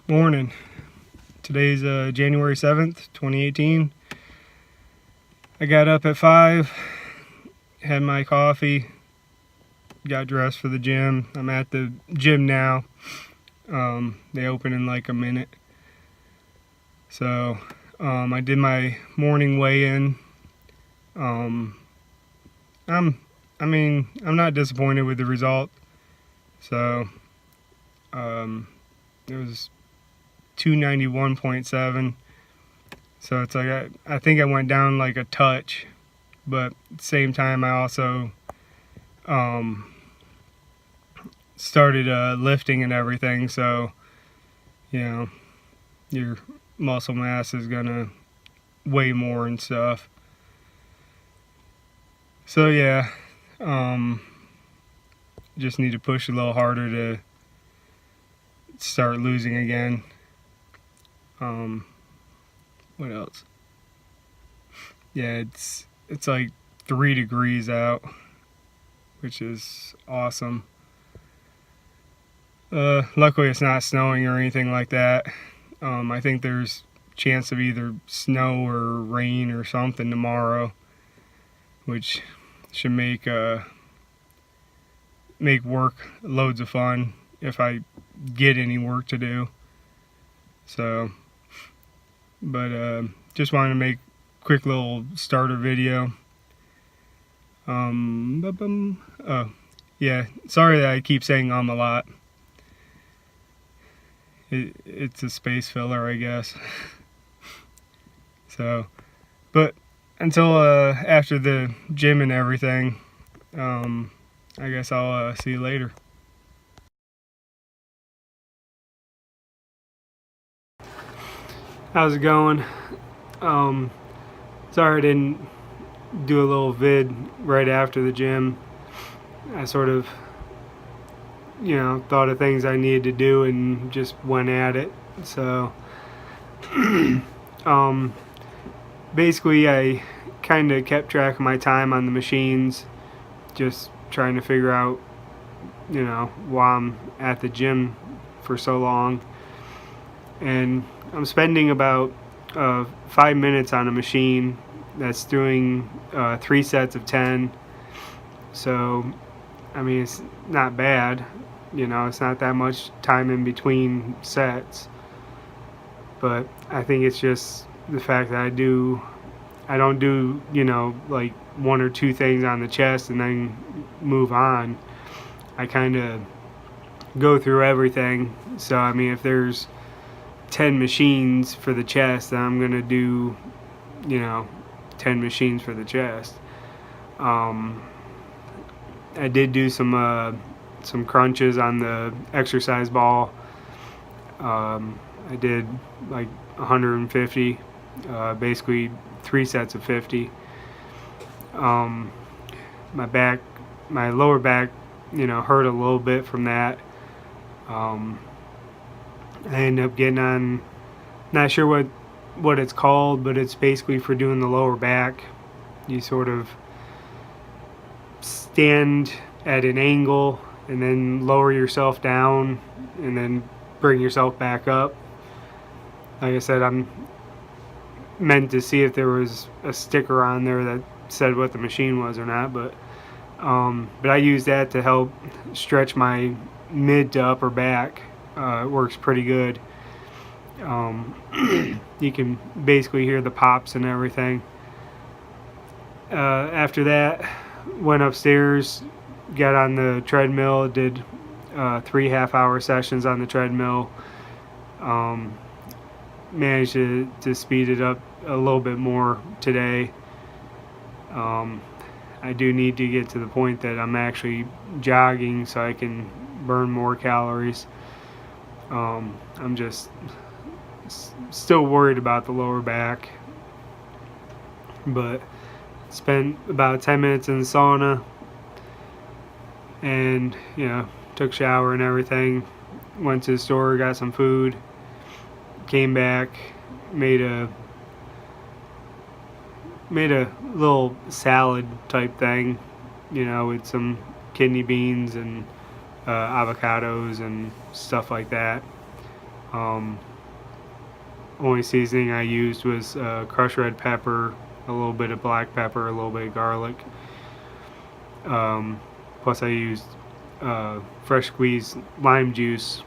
Morning. Today's January 7th, 2018. I got up at 5, had my coffee, got dressed for the gym. I'm at the gym now. They open in like a minute. So I did my morning weigh-in. I'm not disappointed with the result. So it was 291.7. So it's like I think I went down like a touch, but at the same time I also started lifting and everything. So your muscle mass is gonna weigh more and stuff. So yeah, just need to push a little harder to start losing again. What else? Yeah, it's like 3 degrees out, which is awesome. Luckily it's not snowing or anything like that. I think there's chance of either snow or rain or something tomorrow, which should make work loads of fun if I get any work to do. So, but just wanted to make a quick little starter video. Oh, yeah, sorry that I keep saying a lot. It's a space filler, I guess. So, but until after the gym and everything, I guess I'll see you later. How's it going? Sorry I didn't do a little vid right after the gym. I sort of, thought of things I needed to do and just went at it. So, basically I kind of kept track of my time on the machines, just trying to figure out, why I'm at the gym for so long. And I'm spending about 5 minutes on a machine that's doing 3 sets of 10. So, it's not bad. It's not that much time in between sets. But I think it's just the fact that I don't do, like 1 or 2 things on the chest and then move on. I kind of go through everything. So, if there's 10 machines for the chest, then I'm going to do, 10 machines for the chest. I did do some crunches on the exercise ball. I did like 150, basically 3 sets of 50. My lower back, hurt a little bit from that. I ended up getting on, not sure what it's called, but it's basically for doing the lower back. You sort of stand at an angle and then lower yourself down and then bring yourself back up. Like I said, I'm meant to see if there was a sticker on there that said what the machine was or not, but I use that to help stretch my mid to upper back. It works pretty good. You can basically hear the pops and everything. After that, went upstairs, got on the treadmill, did 3 half-hour sessions on the treadmill. Managed to speed it up a little bit more today. I do need to get to the point that I'm actually jogging so I can burn more calories. I'm just still worried about the lower back, but spent about 10 minutes in the sauna and took a shower and everything, went to the store, got some food, came back, made a little salad type thing, with some kidney beans and avocados and stuff like that. Only seasoning I used was crushed red pepper, a little bit of black pepper, a little bit of garlic. Plus I used fresh squeezed lime juice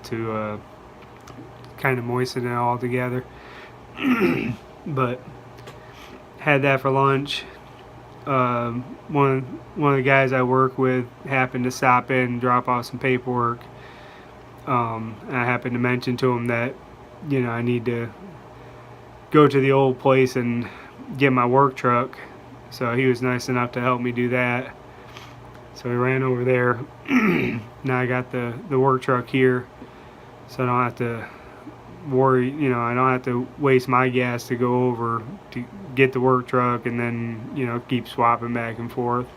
to kind of moisten it all together. But had that for lunch. One of the guys I work with happened to stop in and drop off some paperwork. And I happened to mention to him that, I need to go to the old place and get my work truck. So he was nice enough to help me do that. So we ran over there. Now I got the work truck here, so I don't have to worry, I don't have to waste my gas to go over to get the work truck and then, keep swapping back and forth.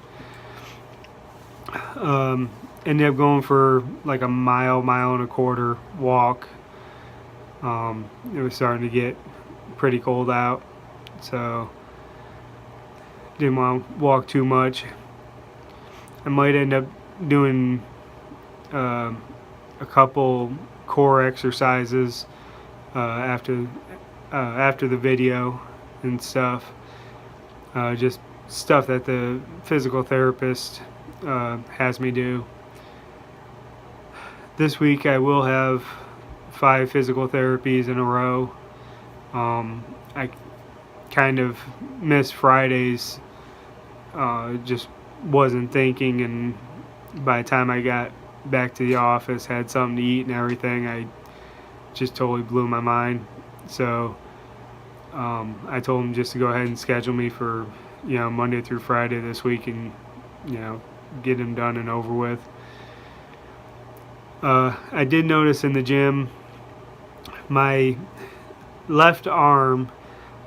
Ended up going for like a mile and a quarter walk. It was starting to get pretty cold out, so didn't want to walk too much. I might end up doing a couple core exercises after the video and stuff. Just stuff that the physical therapist has me do. This week I will have 5 physical therapies in a row. I kind of missed Fridays, just wasn't thinking, and by the time I got back to the office, had something to eat and everything, I just totally blew my mind. So I told him just to go ahead and schedule me for Monday through Friday this week, and get them done and over with. I did notice in the gym, my left arm,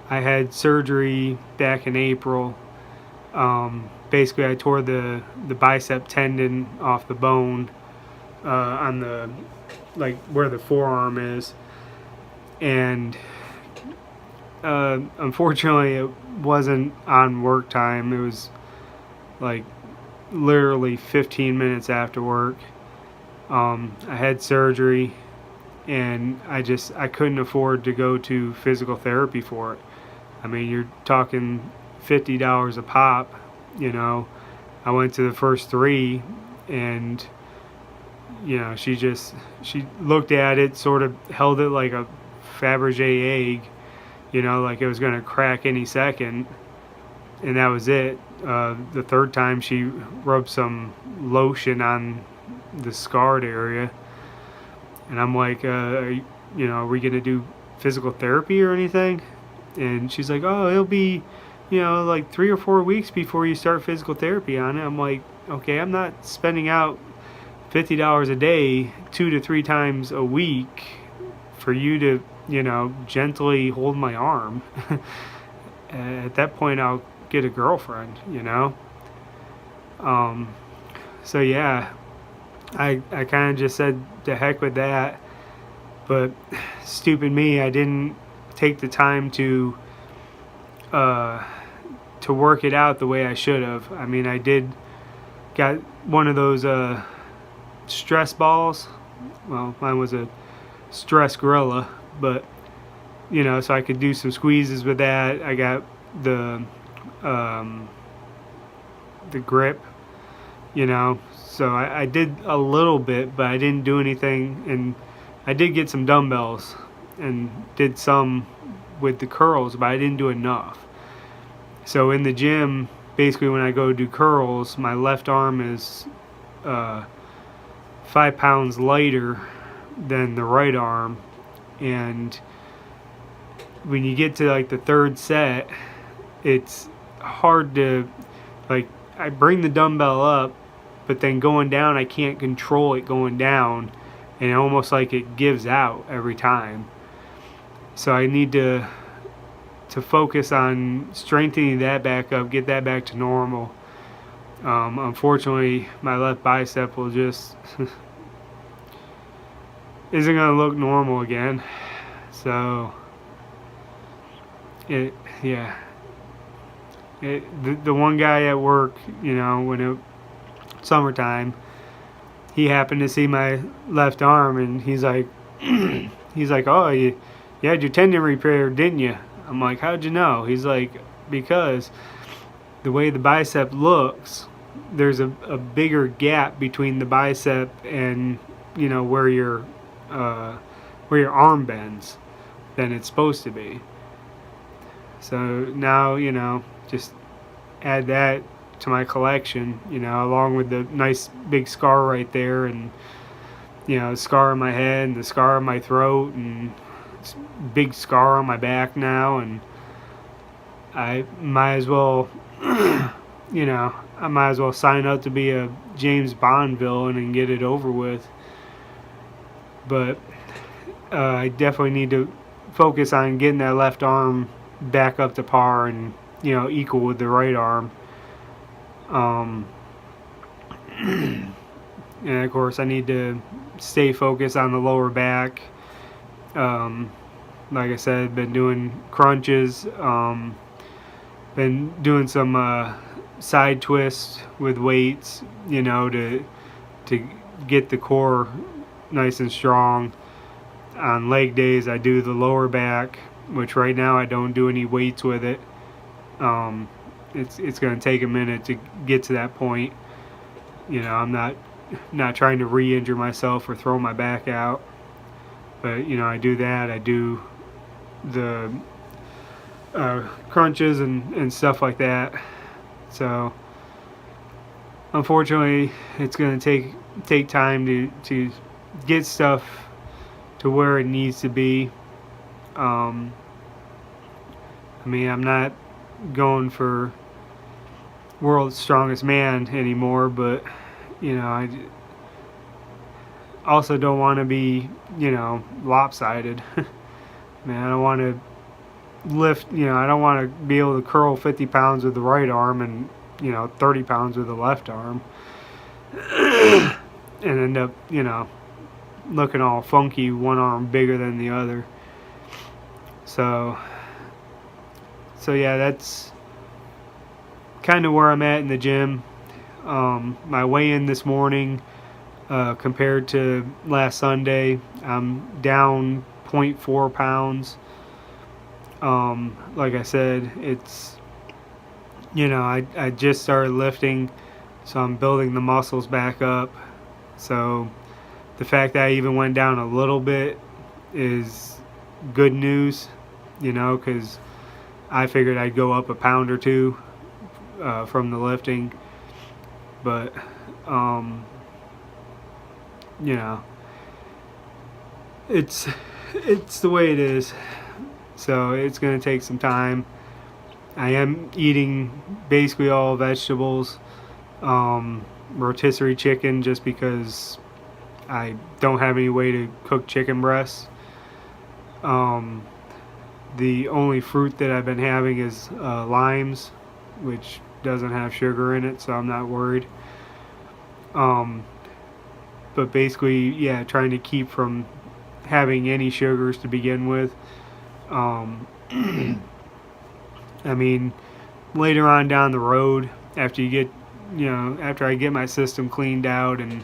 I had surgery back in April. Basically I tore the bicep tendon off the bone on the, like, where the forearm is, and unfortunately it wasn't on work time. It was like literally 15 minutes after work. I had surgery, and I couldn't afford to go to physical therapy for it. I mean, you're talking $50 a pop. I went to the first 3, and she looked at it, sort of held it like a Fabergé egg, like it was going to crack any second, and that was it. The third time she rubbed some lotion on the scarred area, and I'm like, are we going to do physical therapy or anything? And she's like, oh, it'll be like 3 or 4 weeks before you start physical therapy on it. I'm like, okay, I'm not spending out $50 a day 2 to 3 times a week for you to gently hold my arm. At that point I'll get a girlfriend. So yeah, I kind of just said to heck with that. But stupid me, I didn't take the time to work it out the way I should have. I mean, I got one of those stress balls. Well, mine was a stress gorilla, but so I could do some squeezes with that. I got the grip, so I did a little bit, but I didn't do anything. And I did get some dumbbells and did some with the curls, but I didn't do enough. So in the gym, basically when I go do curls, my left arm is 5 pounds lighter than the right arm, and when you get to like the 3rd set, it's hard to, like, I bring the dumbbell up, but then going down, I can't control it going down, and almost like it gives out every time. So I need to focus on strengthening that back up, get that back to normal. Unfortunately, my left bicep will just isn't going to look normal again. So the one guy at work, when it summertime, he happened to see my left arm, and he's like, He's like, oh, you had your tendon repaired, didn't you? I'm like, how'd you know? He's like, because the way the bicep looks, there's a bigger gap between the bicep and, you know, where your arm bends than it's supposed to be. So now, you know, just add that to my collection, you know, along with the nice big scar right there, and, you know, the scar on my head and the scar on my throat and big scar on my back now. And I might as well, you know, I might as well sign up to be a James Bond villain and get it over with. But I definitely need to focus on getting that left arm back up to par and, you know, equal with the right arm. And of course I need to stay focused on the lower back. Like I said, been doing crunches, been doing some side twists with weights, you know, to get the core nice and strong. On leg days I do the lower back, which right now I don't do any weights with it. It's going to take a minute to get to that point. You know, I'm not trying to re-injure myself or throw my back out. But, you know, I do that. I do the crunches and stuff like that. So, unfortunately, it's going to take time to get stuff to where it needs to be. I mean, I'm not going for world's strongest man anymore, but, you know, I also don't want to be, you know, lopsided. Man, I don't want to lift, you know, I don't want to be able to curl 50 pounds with the right arm and, you know, 30 pounds with the left arm and end up, you know, looking all funky, one arm bigger than the other. So yeah, that's kind of where I'm at in the gym. My weigh-in this morning, compared to last Sunday, I'm down 0.4 pounds. Like I said, it's, you know, I just started lifting, so I'm building the muscles back up. So the fact that I even went down a little bit is good news, you know, because I figured I'd go up a pound or two from the lifting. But, you know, it's the way it is. So it's going to take some time. I am eating basically all vegetables, rotisserie chicken, just because I don't have any way to cook chicken breasts. The only fruit that I've been having is limes, which doesn't have sugar in it, so I'm not worried. But basically, yeah, trying to keep from having any sugars to begin with. I mean, later on down the road, after you get, you know, after I get my system cleaned out and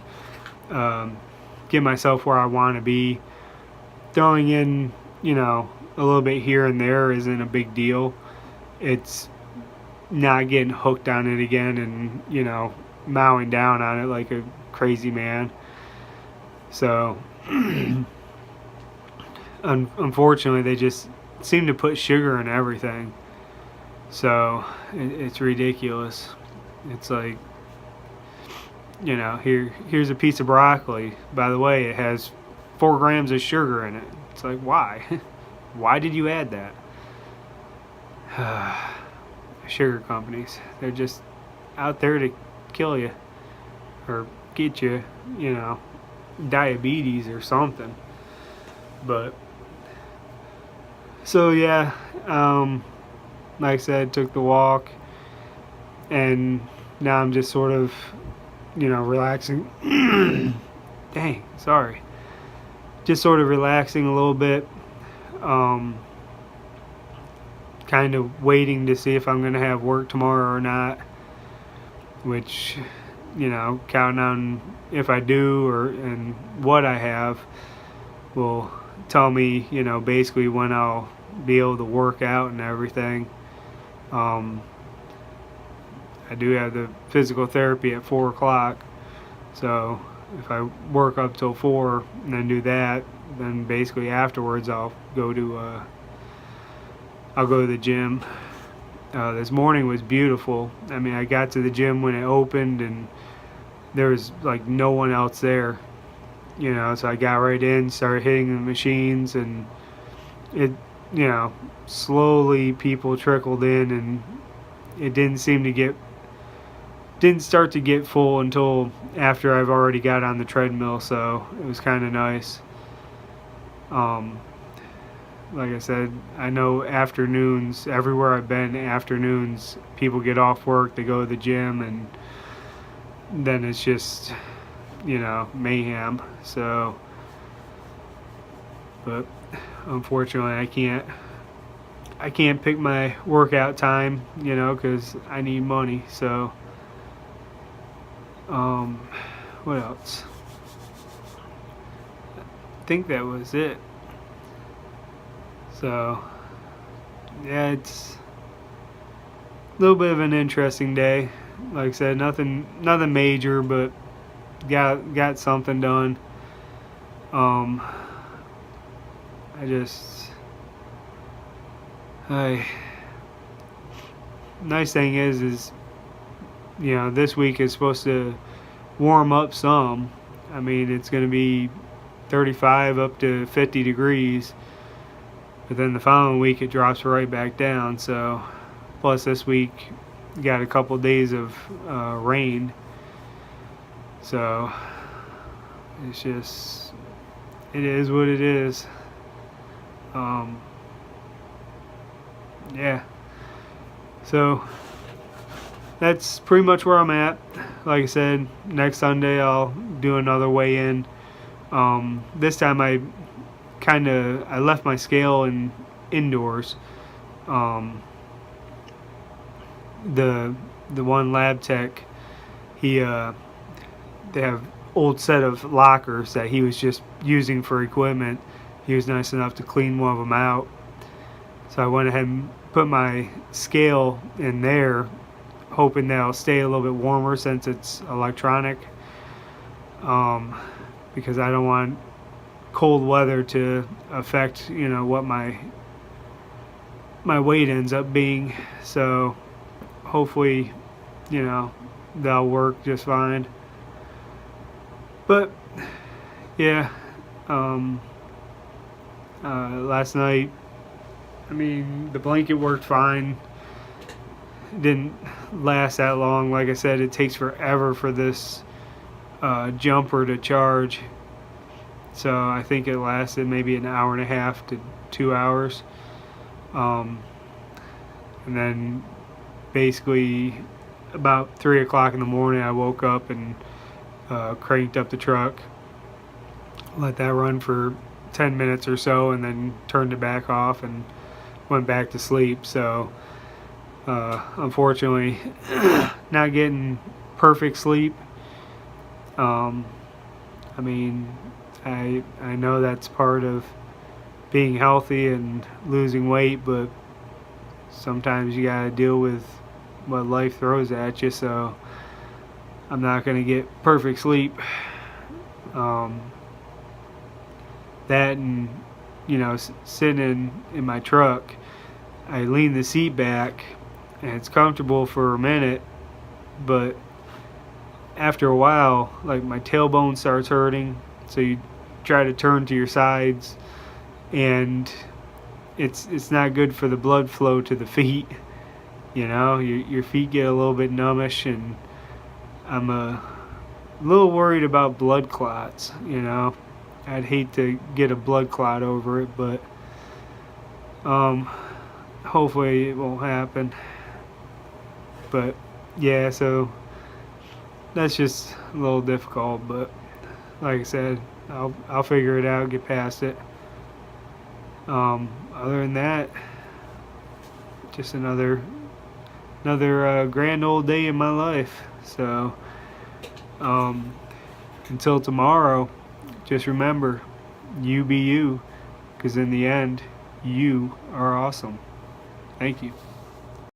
get myself where I want to be, throwing in, you know, a little bit here and there isn't a big deal. It's not getting hooked on it again and, you know, mowing down on it like a crazy man. So unfortunately, they just seem to put sugar in everything. So it's ridiculous. It's like, you know, here's a piece of broccoli. By the way, it has 4 grams of sugar in it. It's like, why? Why did you add that? Sugar companies, they're just out there to kill you or get you, you know, diabetes or something. But so yeah, like I said, took the walk, and now I'm just sort of, you know, relaxing. Dang, sorry. Just sort of relaxing a little bit. Kind of waiting to see if I'm going to have work tomorrow or not. Which, you know, counting on if I do and what I have. will tell me, basically when I'll be able to work out and everything. I do have the physical therapy at 4 o'clock, so if I work up till 4 and then do that, then basically afterwards I'll go to the gym. This morning was beautiful. I mean, I got to the gym when it opened and there was like no one else there, so I got right in, started hitting the machines, and it, slowly people trickled in, and it didn't start to get full until after I've already got on the treadmill, so it was kind of nice. Like I said, I know afternoons, everywhere I've been, afternoons, people get off work, they go to the gym, and then it's just, mayhem. So, but unfortunately I can't pick my workout time, because I need money. So, what else? I think that was it. So, yeah, it's a little bit of an interesting day. Like I said, nothing major, but got something done. Nice thing is this week is supposed to warm up some. I mean, it's going to be 35 up to 50 degrees, but then the following week it drops right back down. So, plus this week got a couple days of rain. So it is what it is. Yeah. So that's pretty much where I'm at. Like I said, next Sunday I'll do another weigh-in. This time I left my scale indoors. The one lab tech, they have old set of lockers that he was just using for equipment. He was nice enough to clean one of them out. So I went ahead and put my scale in there, hoping that it'll stay a little bit warmer since it's electronic. Because I don't want cold weather to affect, what my weight ends up being. So hopefully, that'll work just fine. But yeah, last night, I mean, the blanket worked fine. It didn't last that long. Like I said, it takes forever for this jumper to charge. So I think it lasted maybe an hour and a half to 2 hours. And then basically about 3 o'clock in the morning I woke up and cranked up the truck, let that run for 10 minutes or so, and then turned it back off and went back to sleep. So unfortunately not getting perfect sleep. I mean, I know that's part of being healthy and losing weight, but sometimes you gotta deal with what life throws at you. So I'm not gonna get perfect sleep. That and sitting in my truck, I lean the seat back and it's comfortable for a minute, but after a while, like, my tailbone starts hurting, so you try to turn to your sides, and it's not good for the blood flow to the feet. Your feet get a little bit numbish, and I'm a little worried about blood clots. I'd hate to get a blood clot over it, but hopefully it won't happen. But yeah, so that's just a little difficult, but like I said, I'll figure it out, get past it. Other than that, just another grand old day in my life. So until tomorrow, just remember, you be you, because in the end, you are awesome. Thank you.